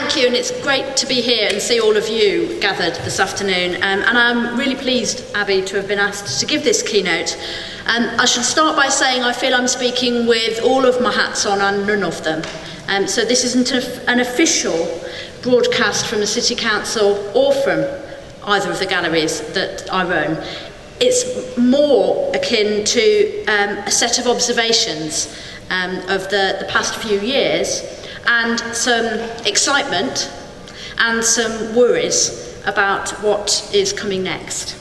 thank you, and it's great to be here and see all of you gathered this afternoon. And I'm really pleased, Abby, to have been asked to give this keynote. I should start by saying I feel I'm speaking with all of my hats on and none of them. So this isn't an official broadcast from the City Council or from either of the galleries that I run. It's more akin to a set of observations of the past few years, and some excitement and some worries about what is coming next.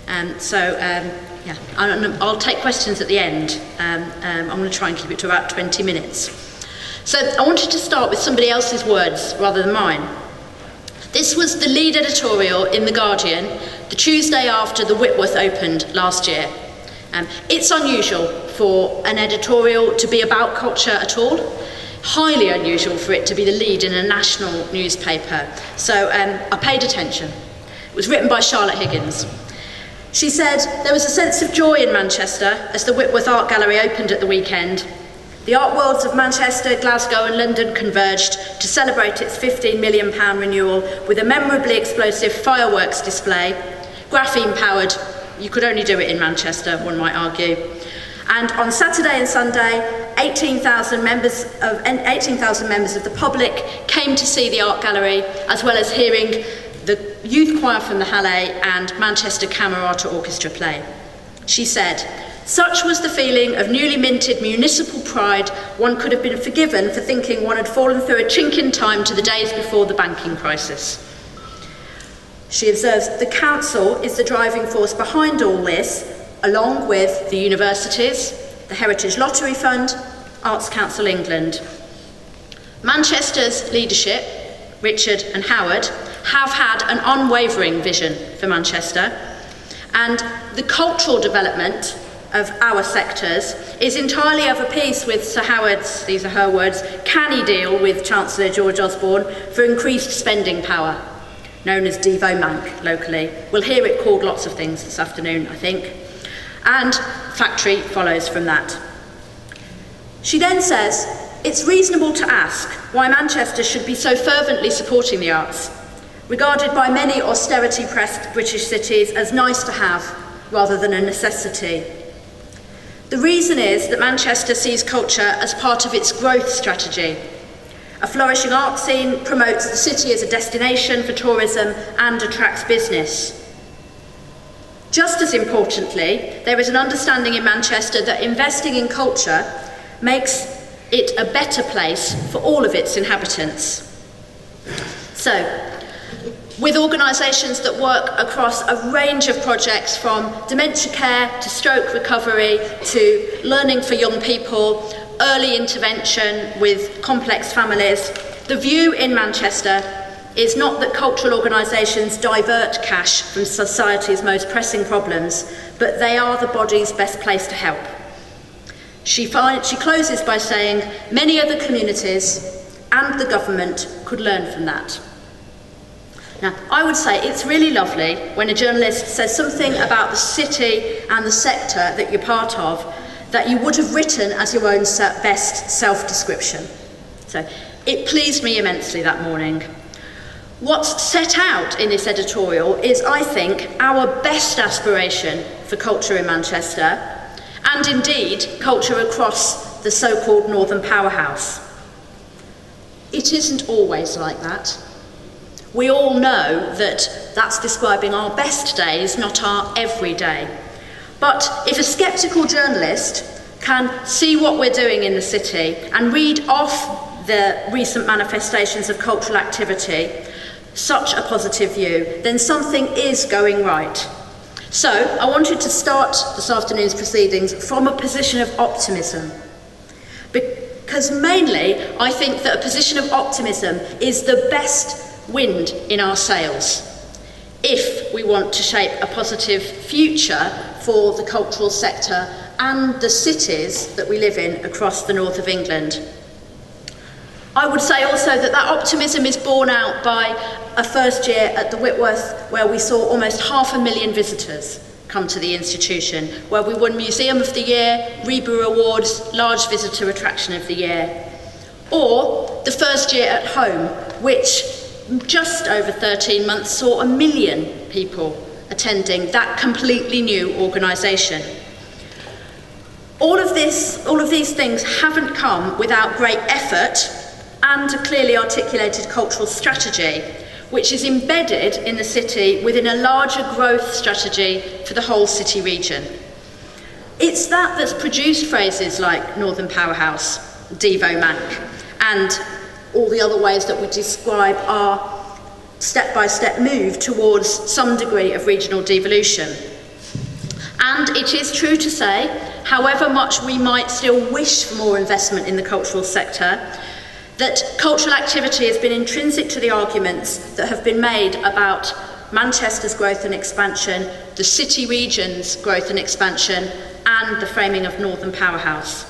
Yeah, I'll take questions at the end. I'm going to try and keep it to about 20 minutes. So I wanted to start with somebody else's words rather than mine. This was the lead editorial in The Guardian the Tuesday after the Whitworth opened last year. It's unusual for an editorial to be about culture at all. Highly unusual for it to be the lead in a national newspaper. So I paid attention. It was written by Charlotte Higgins. She said, "There was a sense of joy in Manchester as the Whitworth Art Gallery opened at the weekend. The art worlds of Manchester, Glasgow and London converged to celebrate its £15 million renewal with a memorably explosive fireworks display, graphene-powered. You could only do it in Manchester, one might argue. And on Saturday and Sunday, 18,000 members of the public came to see the art gallery, as well as hearing the youth choir from the Halle and Manchester Camerata Orchestra play." She said, "Such was the feeling of newly minted municipal pride, one could have been forgiven for thinking one had fallen through a chink in time to the days before the banking crisis." She observes, "The council is the driving force behind all this, along with the universities, the Heritage Lottery Fund, Arts Council England. Manchester's leadership, Richard and Howard, have had an unwavering vision for Manchester, and the cultural development of our sectors is entirely of a piece with Sir Howard's, these are her words, canny deal with Chancellor George Osborne for increased spending power, known as Devo-Mank locally. We'll hear it called lots of things this afternoon, I think. And factory follows from that." She then says, "It's reasonable to ask why Manchester should be so fervently supporting the arts, regarded by many austerity-pressed British cities as nice to have rather than a necessity. The reason is that Manchester sees culture as part of its growth strategy. A flourishing art scene promotes the city as a destination for tourism and attracts business. Just as importantly, there is an understanding in Manchester that investing in culture makes it a better place for all of its inhabitants." So, with organisations that work across a range of projects from dementia care to stroke recovery to learning for young people, early intervention with complex families, the view in Manchester is not that cultural organisations divert cash from society's most pressing problems, but they are the bodies best placed to help. She closes by saying, "Many other communities and the government could learn from that." Now, I would say it's really lovely when a journalist says something about the city and the sector that you're part of that you would have written as your own best self-description. So it pleased me immensely that morning. What's set out in this editorial is, I think, our best aspiration for culture in Manchester, and indeed culture across the so-called Northern Powerhouse. It isn't always like that. We all know that that's describing our best days, not our everyday. But if a sceptical journalist can see what we're doing in the city and read off the recent manifestations of cultural activity, such a positive view, then something is going right. So I wanted to start this afternoon's proceedings from a position of optimism. Because mainly I think that a position of optimism is the best wind in our sails if we want to shape a positive future for the cultural sector and the cities that we live in across the north of England. I would say also that optimism is borne out by a first year at the Whitworth, where we saw almost 500,000 visitors come to the institution, where we won Museum of the Year, Reba Awards, Large Visitor Attraction of the Year. Or the first year at home, which just over 13 months saw 1 million people attending that completely new organisation. All of these things haven't come without great effort and a clearly articulated cultural strategy, which is embedded in the city within a larger growth strategy for the whole city region. It's that that's produced phrases like Northern Powerhouse, Devo Manc, and all the other ways that we describe our step-by-step move towards some degree of regional devolution. And it is true to say, however much we might still wish for more investment in the cultural sector, that cultural activity has been intrinsic to the arguments that have been made about Manchester's growth and expansion, the city region's growth and expansion, and the framing of Northern Powerhouse.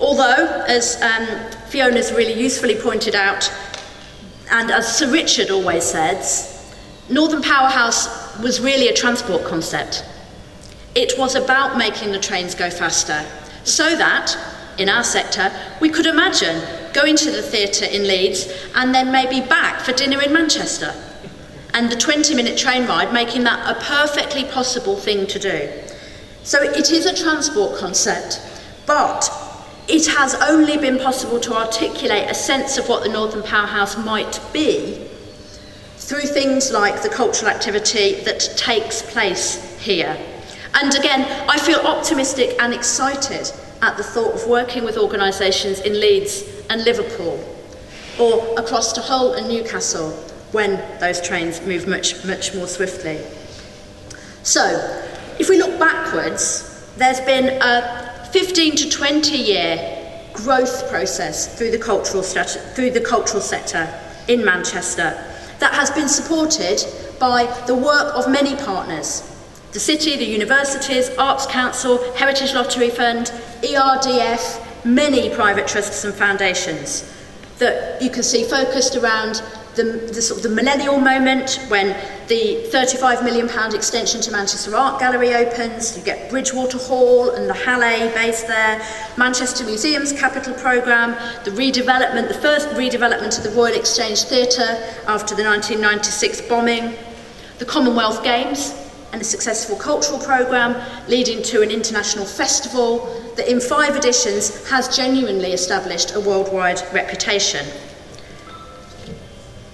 Although, as Fiona's really usefully pointed out, and as Sir Richard always says, Northern Powerhouse was really a transport concept. It was about making the trains go faster, so that, in our sector, we could imagine going to the theatre in Leeds and then maybe back for dinner in Manchester, and the 20-minute train ride making that a perfectly possible thing to do. So it is a transport concept, but it has only been possible to articulate a sense of what the Northern Powerhouse might be through things like the cultural activity that takes place here. And again, I feel optimistic and excited at the thought of working with organisations in Leeds and Liverpool, or across to Hull and Newcastle when those trains move much more swiftly. So, if we look backwards, there's been a 15 to 20 year growth process through the cultural sector in Manchester that has been supported by the work of many partners: the city, the universities, Arts Council, Heritage Lottery Fund, ERDF, many private trusts and foundations that you can see focused around the millennial moment when the £35 million extension to Manchester Art Gallery opens. You get Bridgewater Hall and the Halle based there, Manchester Museum's capital programme, the first redevelopment of the Royal Exchange Theatre after the 1996 bombing, the Commonwealth Games, and a successful cultural programme leading to an international festival that in 5 editions has genuinely established a worldwide reputation.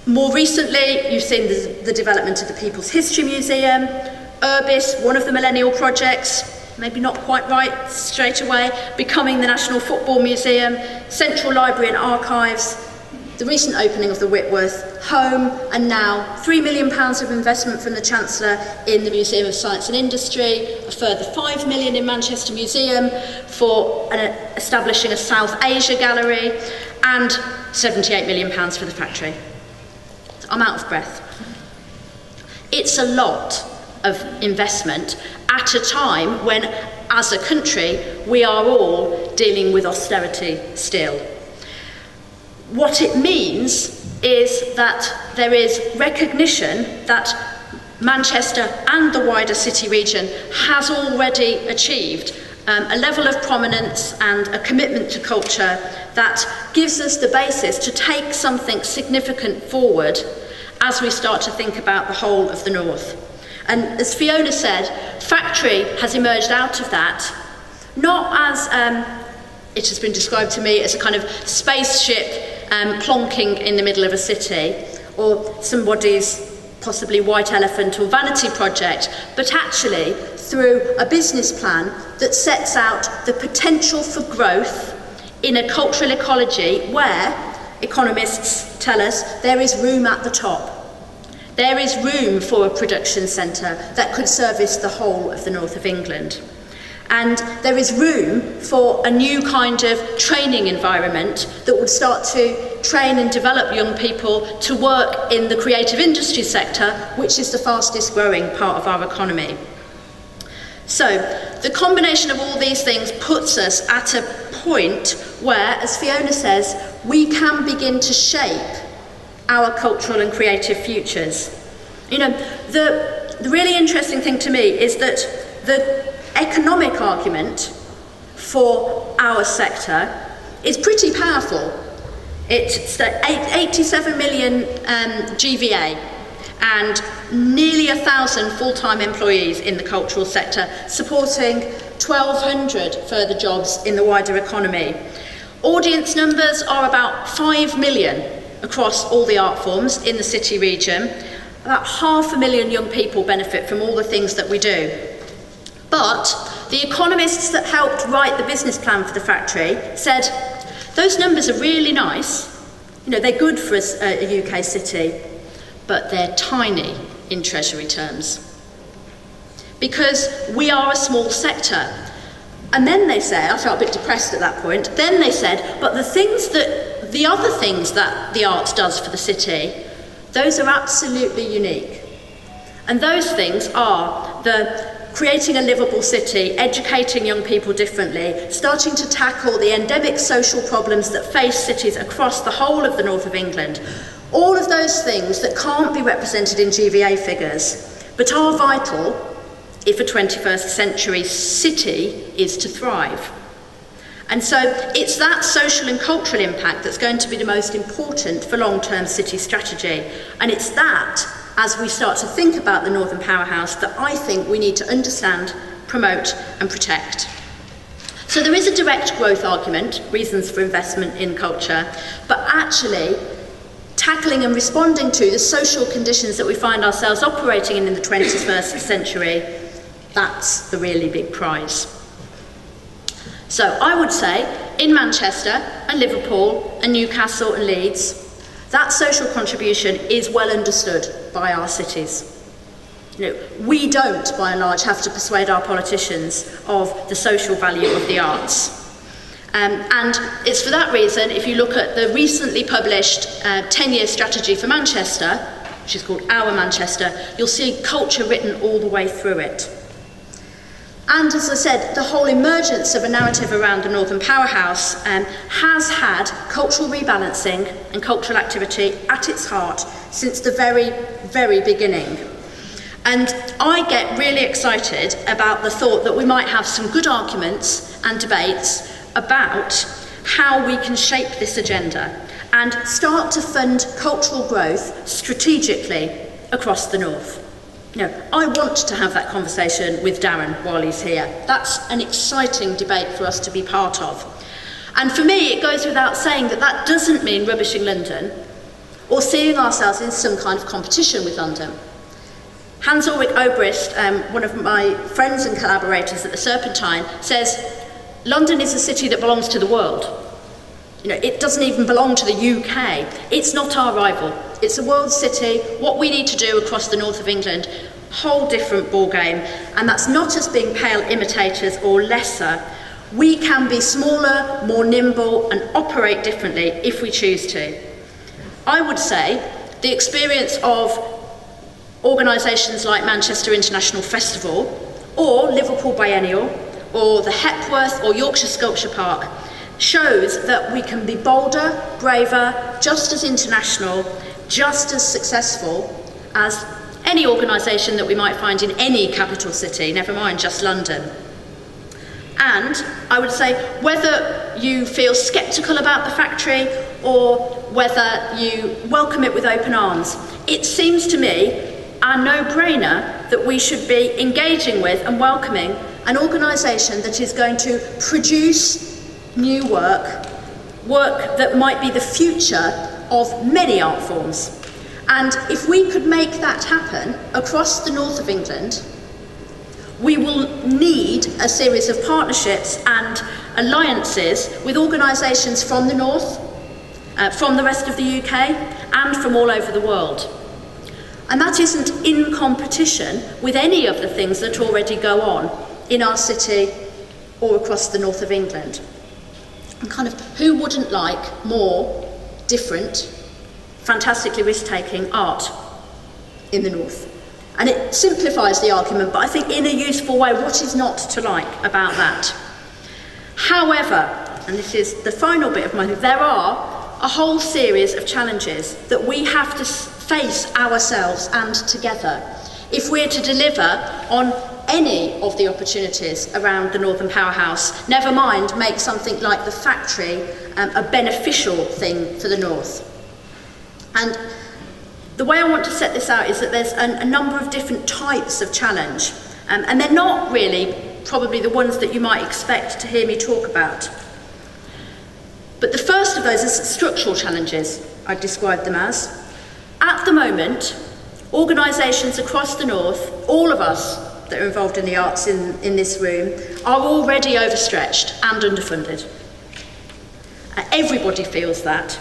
More recently, you've seen the development of the People's History Museum, Urbis, one of the millennial projects, maybe not quite right straight away, becoming the National Football Museum, Central Library and Archives, the recent opening of the Whitworth Home, and now £3 million of investment from the Chancellor in the Museum of Science and Industry, a further £5 million in Manchester Museum for establishing a South Asia gallery, and £78 million for the factory. I'm out of breath. It's a lot of investment at a time when, as a country, we are all dealing with austerity still. What it means is that there is recognition that Manchester and the wider city region has already achieved a level of prominence and a commitment to culture that gives us the basis to take something significant forward as we start to think about the whole of the north. And as Fiona said, Factory has emerged out of that, not as it has been described to me as a kind of spaceship plonking in the middle of a city, or somebody's possibly white elephant or vanity project, but actually through a business plan that sets out the potential for growth in a cultural ecology where, economists tell us, there is room at the top. There is room for a production centre that could service the whole of the north of England. And there is room for a new kind of training environment that would start to train and develop young people to work in the creative industry sector, which is the fastest growing part of our economy. So, the combination of all these things puts us at a point where, as Fiona says, we can begin to shape our cultural and creative futures. You know, the really interesting thing to me is that the economic argument for our sector is pretty powerful. It's 87 million GVA and nearly 1,000 full-time employees in the cultural sector, supporting 1,200 further jobs in the wider economy. Audience numbers are about 5 million across all the art forms in the city region. About 500,000 young people benefit from all the things that we do. But the economists that helped write the business plan for the factory said, those numbers are really nice, they're good for a UK city, but they're tiny in treasury terms. Because we are a small sector. And then they said, I felt a bit depressed at that point, then they said, but the other things that the arts does for the city, those are absolutely unique. And those things are the creating a livable city, educating young people differently, starting to tackle the endemic social problems that face cities across the whole of the north of England. All of those things that can't be represented in GVA figures, but are vital if a 21st century city is to thrive. And so it's that social and cultural impact that's going to be the most important for long-term city strategy. And it's that, as we start to think about the Northern Powerhouse, that I think we need to understand, promote and protect. So there is a direct growth argument, reasons for investment in culture, but actually tackling and responding to the social conditions that we find ourselves operating in the 21st century, that's the really big prize. So I would say in Manchester and Liverpool and Newcastle and Leeds, that social contribution is well understood by our cities. We don't, by and large, have to persuade our politicians of the social value of the arts. And it's for that reason, if you look at the recently published 10-year strategy for Manchester, which is called Our Manchester, you'll see culture written all the way through it. And as I said, the whole emergence of a narrative around the Northern Powerhouse has had cultural rebalancing and cultural activity at its heart since the very, very beginning. And I get really excited about the thought that we might have some good arguments and debates about how we can shape this agenda and start to fund cultural growth strategically across the North. I want to have that conversation with Darren while he's here. That's an exciting debate for us to be part of. And for me, it goes without saying that that doesn't mean rubbishing London or seeing ourselves in some kind of competition with London. Hans Ulrich Obrist, one of my friends and collaborators at the Serpentine, says, London is a city that belongs to the world. It doesn't even belong to the UK. It's not our rival. It's a world city. What we need to do across the north of England, whole different ballgame. And that's not us being pale imitators or lesser. We can be smaller, more nimble, and operate differently if we choose to. I would say the experience of organisations like Manchester International Festival, or Liverpool Biennial, or the Hepworth or Yorkshire Sculpture Park shows that we can be bolder, braver, just as international, just as successful as any organisation that we might find in any capital city, never mind just London. And I would say whether you feel sceptical about the factory or whether you welcome it with open arms, it seems to me a no-brainer that we should be engaging with and welcoming an organisation that is going to produce new work that might be the future of many art forms. And if we could make that happen across the north of England, we will need a series of partnerships and alliances with organisations from the north, from the rest of the UK, and from all over the world. And that isn't in competition with any of the things that already go on in our city or across the north of England. And kind of who wouldn't like more different, fantastically risk-taking art in the north? And it simplifies the argument, but I think in a useful way, what is not to like about that? However, and this is the final bit of my view, there are a whole series of challenges that we have to face ourselves and together if we're to deliver on any of the opportunities around the Northern Powerhouse, never mind make something like the factory a beneficial thing for the North. And the way I want to set this out is that there's a number of different types of challenge, and they're not really probably the ones that you might expect to hear me talk about. But the first of those is structural challenges, I described them as. At the moment, organisations across the North, all of us that are involved in the arts in this room, are already overstretched and underfunded. Everybody feels that.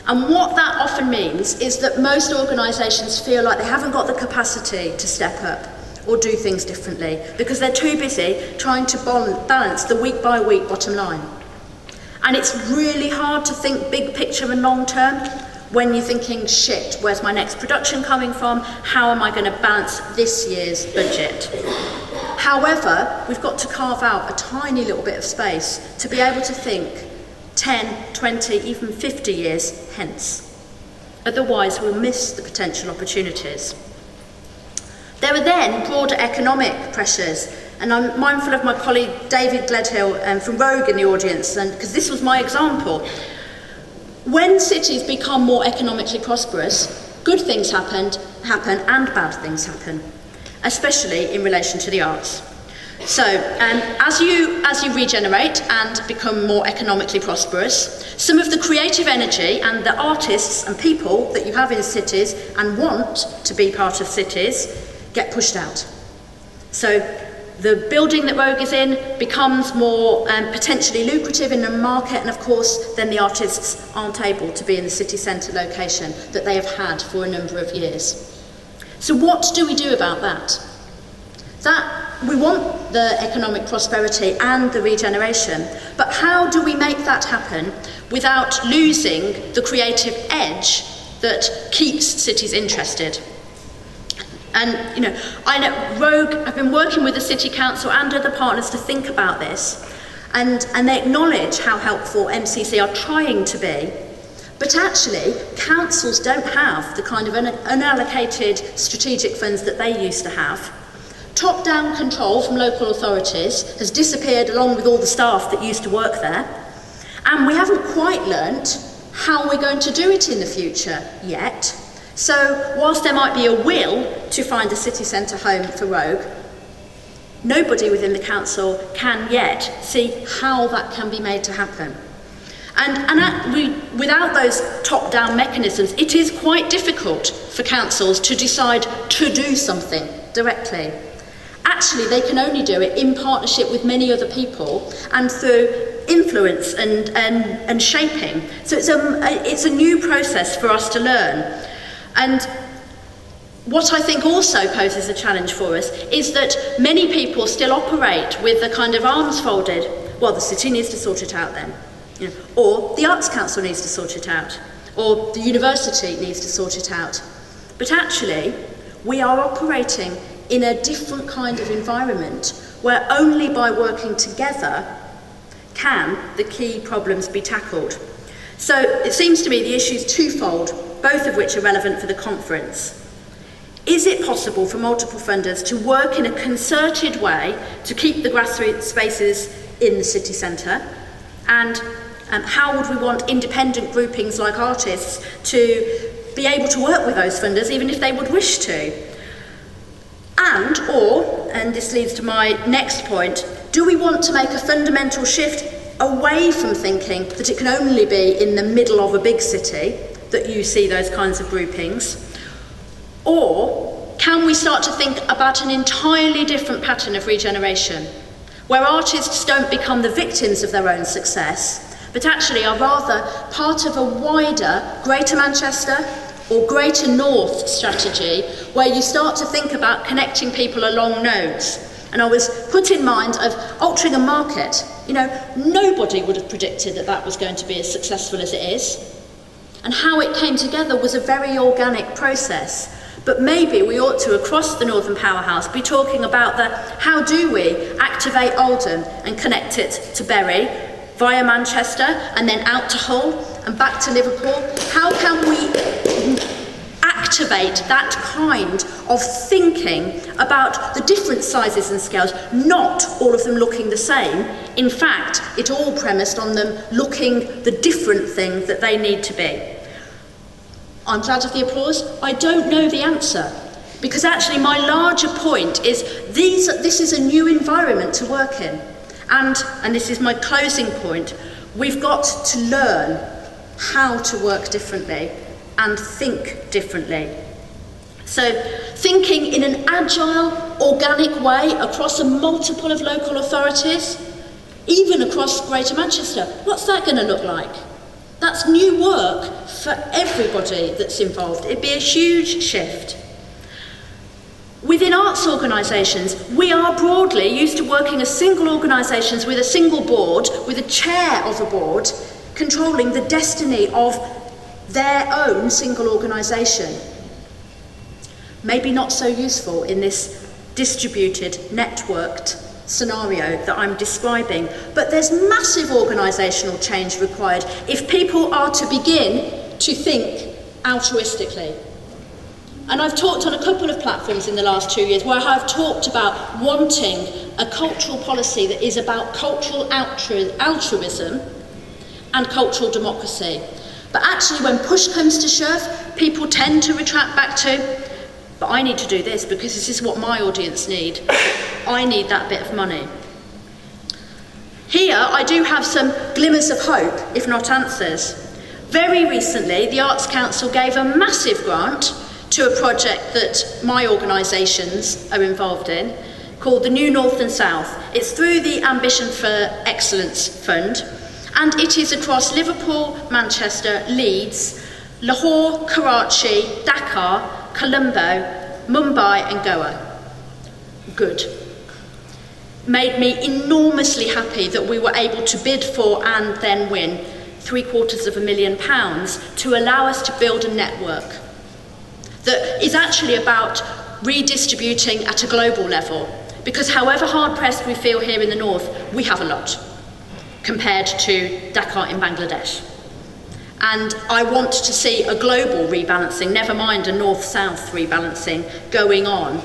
And what that often means is that most organisations feel like they haven't got the capacity to step up or do things differently because they're too busy trying to balance the week by week bottom line. And it's really hard to think big picture and long term when you're thinking, shit, where's my next production coming from? How am I going to balance this year's budget? However, we've got to carve out a tiny little bit of space to be able to think 10, 20, even 50 years hence. Otherwise, we'll miss the potential opportunities. There are then broader economic pressures, and I'm mindful of my colleague David Gledhill from Rogue in the audience, and because this was my example. When cities become more economically prosperous, good things happen and bad things happen, especially in relation to the arts. So, as you regenerate and become more economically prosperous, some of the creative energy and the artists and people that you have in cities and want to be part of cities get pushed out. So, the building that Rogue is in becomes more potentially lucrative in the market, and of course, then the artists aren't able to be in the city centre location that they have had for a number of years. So, what do we do about that? We want the economic prosperity and the regeneration, but how do we make that happen without losing the creative edge that keeps cities interested? And, I know Rogue have been working with the City Council and other partners to think about this, and they acknowledge how helpful MCC are trying to be. But actually, councils don't have the kind of unallocated strategic funds that they used to have. Top-down control from local authorities has disappeared along with all the staff that used to work there. And we haven't quite learnt how we're going to do it in the future yet. So, whilst there might be a will to find a city centre home for Rogue, nobody within the council can yet see how that can be made to happen. And without those top-down mechanisms, it is quite difficult for councils to decide to do something directly. Actually, they can only do it in partnership with many other people and through influence and shaping. So it's a new process for us to learn. And what I think also poses a challenge for us is that many people still operate with the kind of arms folded, well, the city needs to sort it out then, or the Arts Council needs to sort it out, or the university needs to sort it out. But actually, we are operating in a different kind of environment where only by working together can the key problems be tackled. So it seems to me the issue is twofold, both of which are relevant for the conference. Is it possible for multiple funders to work in a concerted way to keep the grassroots spaces in the city centre? And how would we want independent groupings like artists to be able to work with those funders even if they would wish to? And this leads to my next point, do we want to make a fundamental shift away from thinking that it can only be in the middle of a big city that you see those kinds of groupings? Or can we start to think about an entirely different pattern of regeneration, where artists don't become the victims of their own success, but actually are rather part of a wider Greater Manchester or Greater North strategy, where you start to think about connecting people along nodes. And I was put in mind of Altruism Market. Nobody would have predicted that that was going to be as successful as it is. And how it came together was a very organic process. But maybe we ought to, across the Northern Powerhouse, be talking about how do we activate Oldham and connect it to Bury via Manchester and then out to Hull and back to Liverpool? How can we activate that kind of thinking about the different sizes and scales, not all of them looking the same. In fact, it all premised on them looking the different thing that they need to be. I'm glad of the applause. I don't know the answer, because actually my larger point is this is a new environment to work in. And this is my closing point, we've got to learn how to work differently and think differently. So thinking in an agile, organic way across a multiple of local authorities, even across Greater Manchester, what's that going to look like? That's new work for everybody that's involved. It'd be a huge shift. Within arts organisations, we are broadly used to working as single organisations with a single board, with a chair of a board, controlling the destiny of their own single organisation. Maybe not so useful in this distributed, networked scenario that I'm describing, but there's massive organisational change required if people are to begin to think altruistically. And I've talked on a couple of platforms in the last 2 years where I've talked about wanting a cultural policy that is about cultural altruism and cultural democracy. But actually when push comes to shove, people tend to retract back to, but I need to do this because this is what my audience need. I need that bit of money. Here I do have some glimmers of hope, if not answers. Very recently, the Arts Council gave a massive grant to a project that my organisations are involved in, called the New North and South. It's through the Ambition for Excellence Fund, and it is across Liverpool, Manchester, Leeds, Lahore, Karachi, Dakar, Colombo, Mumbai and Goa. Good. Made me enormously happy that we were able to bid for and then win £750,000 to allow us to build a network that is actually about redistributing at a global level, because however hard-pressed we feel here in the north, we have a lot compared to Dhaka in Bangladesh. And I want to see a global rebalancing, never mind a north-south rebalancing going on.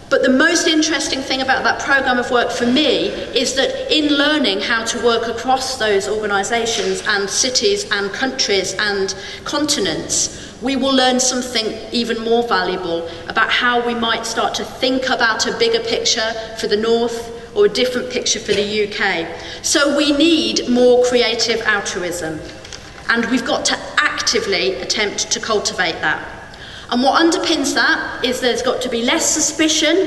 But the most interesting thing about that programme of work for me is that in learning how to work across those organisations and cities and countries and continents, we will learn something even more valuable about how we might start to think about a bigger picture for the North or a different picture for the UK. So we need more creative altruism, and we've got to actively attempt to cultivate that. And what underpins that is there's got to be less suspicion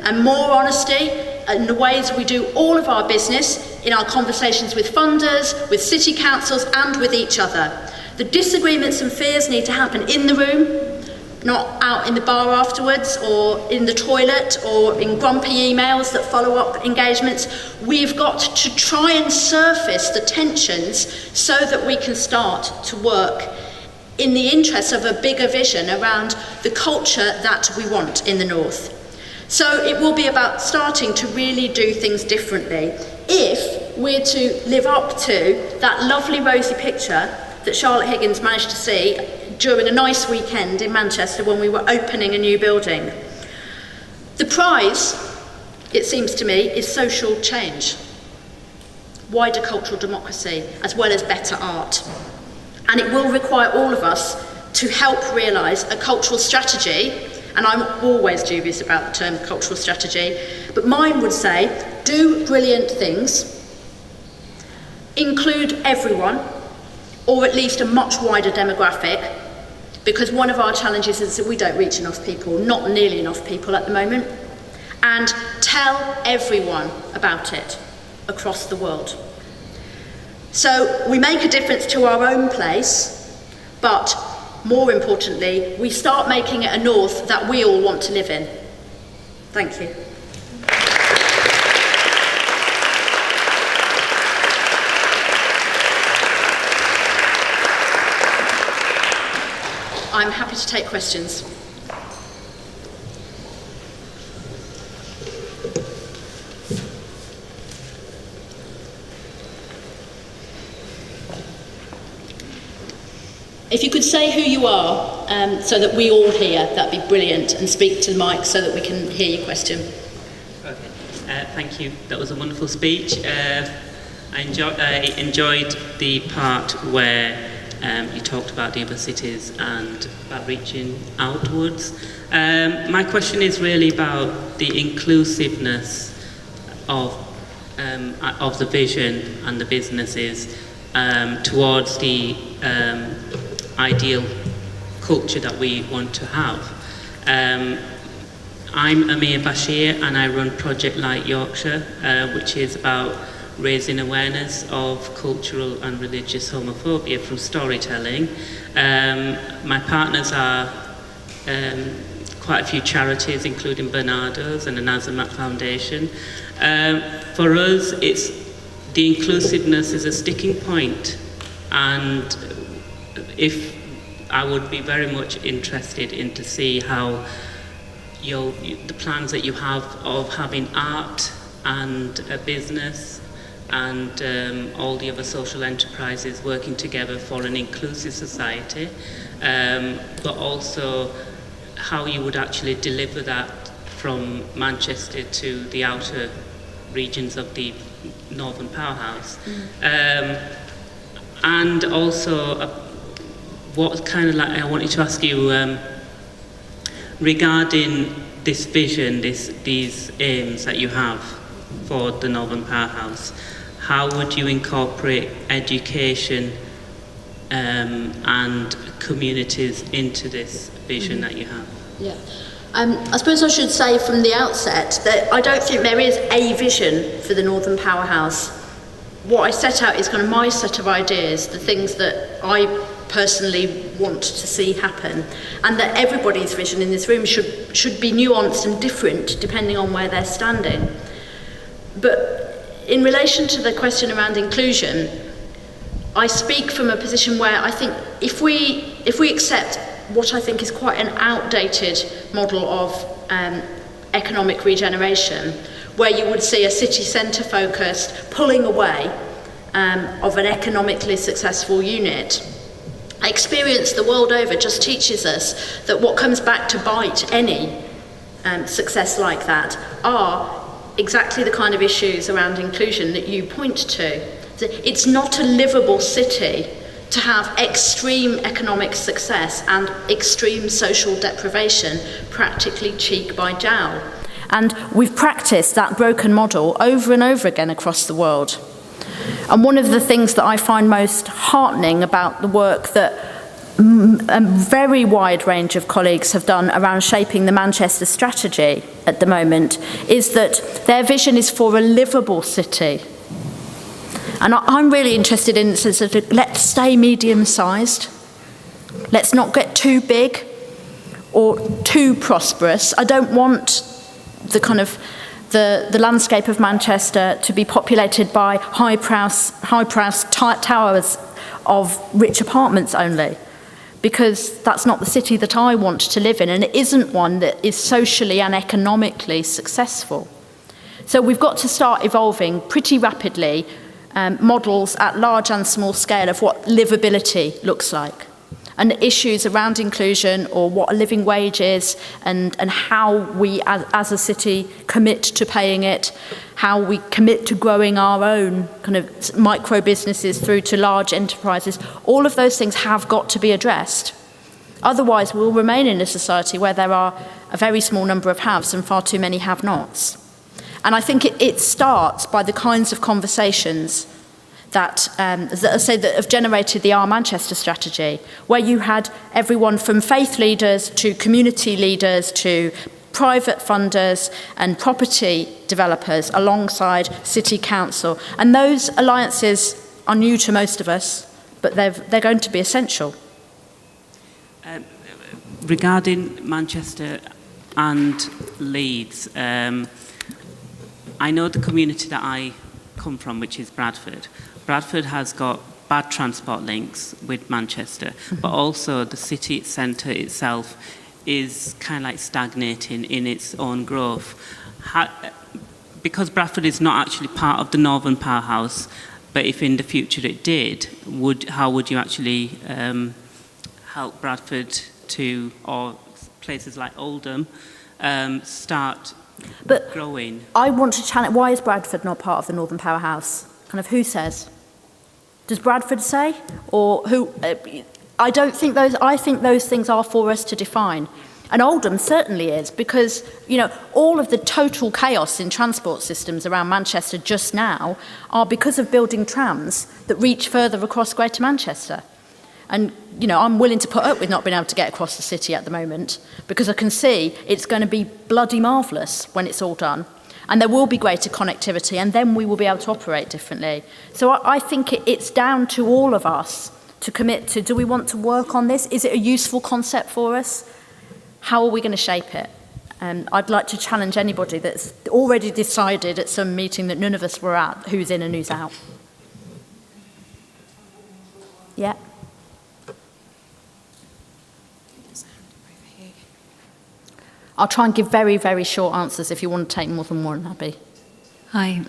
and more honesty in the ways we do all of our business, in our conversations with funders, with city councils and with each other. The disagreements and fears need to happen in the room, not out in the bar afterwards or in the toilet or in grumpy emails that follow up engagements. We've got to try and surface the tensions so that we can start to work in the interest of a bigger vision around the culture that we want in the North. So it will be about starting to really do things differently if we're to live up to that lovely rosy picture that Charlotte Higgins managed to see during a nice weekend in Manchester when we were opening a new building. The prize, it seems to me, is social change, wider cultural democracy, as well as better art. And it will require all of us to help realise a cultural strategy, and I'm always dubious about the term cultural strategy, but mine would say, do brilliant things, include everyone, or at least a much wider demographic, because one of our challenges is that we don't reach enough people, not nearly enough people at the moment, and tell everyone about it across the world. So we make a difference to our own place, but more importantly, we start making it a North that we all want to live in. Thank you. I'm happy to take questions. If you could say who you are, so that we all hear, that'd be brilliant, and speak to the mic so that we can hear your question. Okay, thank you. That was a wonderful speech. I enjoyed the part where you talked about the other cities and about reaching outwards. My question is really about the inclusiveness of the vision and the businesses towards the ideal culture that we want to have. I'm Amir Bashir and I run Project Light Yorkshire, which is about raising awareness of cultural and religious homophobia through storytelling. My partners are quite a few charities, including Bernardo's and the Nazamat Foundation. For us, the inclusiveness is a sticking point, and I would be very much interested in to see how the plans that you have of having art and a business and all the other social enterprises working together for an inclusive society, but also how you would actually deliver that from Manchester to the outer regions of the Northern Powerhouse. And also, what kind of I wanted to ask you regarding this vision, these aims that you have for the Northern Powerhouse. How would you incorporate education and communities into this vision that you have? Yeah. I suppose I should say from the outset that I don't think there is a vision for the Northern Powerhouse. What I set out is kind of my set of ideas, the things that I personally want to see happen, and that everybody's vision in this room should be nuanced and different depending on where they're standing. But in relation to the question around inclusion, I speak from a position where I think if we accept what I think is quite an outdated model of economic regeneration, where you would see a city centre focused pulling away of an economically successful unit. Experience the world over just teaches us that what comes back to bite any success like that are exactly the kind of issues around inclusion that you point to. It's not a livable city to have extreme economic success and extreme social deprivation practically cheek by jowl. And we've practiced that broken model over and over again across the world. And one of the things that I find most heartening about the work that a very wide range of colleagues have done around shaping the Manchester strategy at the moment is that their vision is for a livable city. And I'm really interested in sort of let's stay medium-sized. Let's not get too big or too prosperous. I don't want the kind of the landscape of Manchester to be populated by high-priced towers of rich apartments only, because that's not the city that I want to live in, and it isn't one that is socially and economically successful. So we've got to start evolving pretty rapidly models at large and small scale of what livability looks like, and issues around inclusion or what a living wage is, and how we as a city commit to paying it, how we commit to growing our own kind of micro businesses through to large enterprises. All of those things have got to be addressed. Otherwise, we'll remain in a society where there are a very small number of haves and far too many have-nots. And I think it starts by the kinds of conversations that have generated the Our Manchester strategy, where you had everyone from faith leaders to community leaders to private funders and property developers alongside City Council. And those alliances are new to most of us, but they're going to be essential. Regarding Manchester and Leeds, I know the community that I come from, which is Bradford. Bradford has got bad transport links with Manchester, but also the city centre itself is kind of like stagnating in its own growth. Because Bradford is not actually part of the Northern Powerhouse, but if in the future it did, how would you actually help Bradford to, or places like Oldham, start growing? I want to challenge, why is Bradford not part of the Northern Powerhouse? Kind of who says? Does Bradford say? Or who? I think those things are for us to define. And Oldham certainly is, because, you know, all of the total chaos in transport systems around Manchester just now are because of building trams that reach further across Greater Manchester. And, you know, I'm willing to put up with not being able to get across the city at the moment, because I can see it's going to be bloody marvellous when it's all done. And there will be greater connectivity, and then we will be able to operate differently. So I think it's down to all of us to commit to, do we want to work on this? Is it a useful concept for us? How are we going to shape it? I'd like to challenge anybody that's already decided at some meeting that none of us were at, who's in and who's out. Yeah. I'll try and give very, very short answers. If you want to take more than one, Abby. Hi,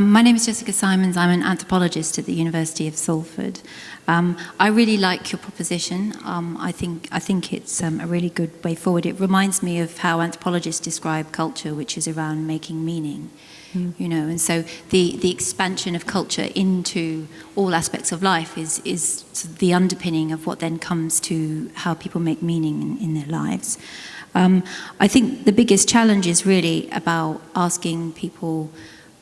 my name is Jessica Simons. I'm an anthropologist at the University of Salford. I really like your proposition. I think it's a really good way forward. It reminds me of how anthropologists describe culture, which is around making meaning. You know, and so the expansion of culture into all aspects of life is the underpinning of what then comes to how people make meaning in their lives. I think the biggest challenge is really about asking people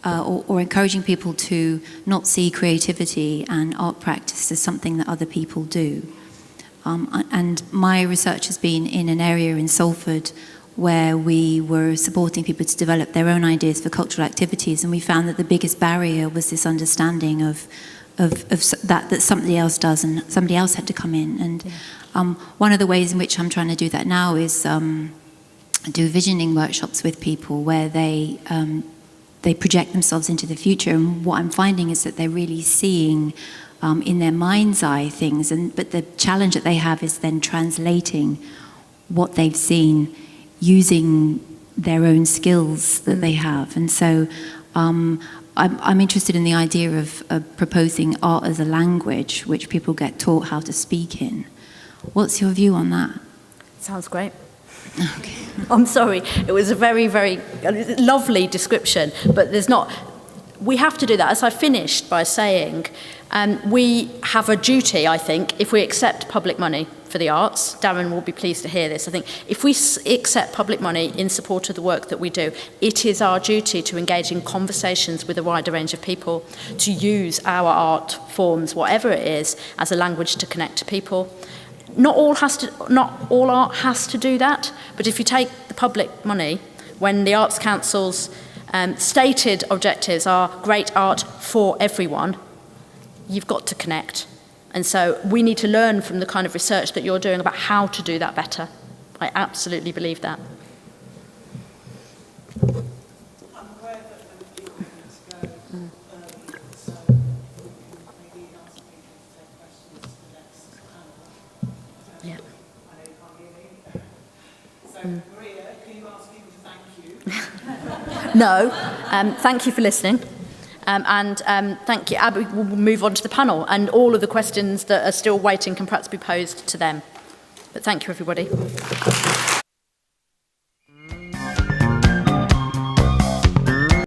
or encouraging people to not see creativity and art practice as something that other people do. And my research has been in an area in Salford where we were supporting people to develop their own ideas for cultural activities, and we found that the biggest barrier was this understanding of that somebody else does, and somebody else had to come in. And one of the ways in which I'm trying to do that now is do visioning workshops with people where they project themselves into the future, and what I'm finding is that they're really seeing in their mind's eye things, but the challenge that they have is then translating what they've seen using their own skills that they have. And so I'm interested in the idea of proposing art as a language which people get taught how to speak in. What's your view on that? Sounds great. Okay. I'm sorry, it was a very, very lovely description, but we have to do that. As I finished by saying, we have a duty, I think, if we accept public money for the arts. Darren will be pleased to hear this. I think if we accept public money in support of the work that we do, it is our duty to engage in conversations with a wider range of people, to use our art forms, whatever it is, as a language to connect to people. Not all art has to do that, but if you take the public money, when the Arts Council's stated objectives are great art for everyone, you've got to connect. And so we need to learn from the kind of research that you're doing about how to do that better. I absolutely believe that. I'm aware that people need to go, so we can maybe ask people to take questions to the next panel. Yeah. I know you can't hear me. So Maria, can you ask people to thank you? No, thank you for listening. And thank you. Abby will move on to the panel, and all of the questions that are still waiting can perhaps be posed to them. But thank you, everybody.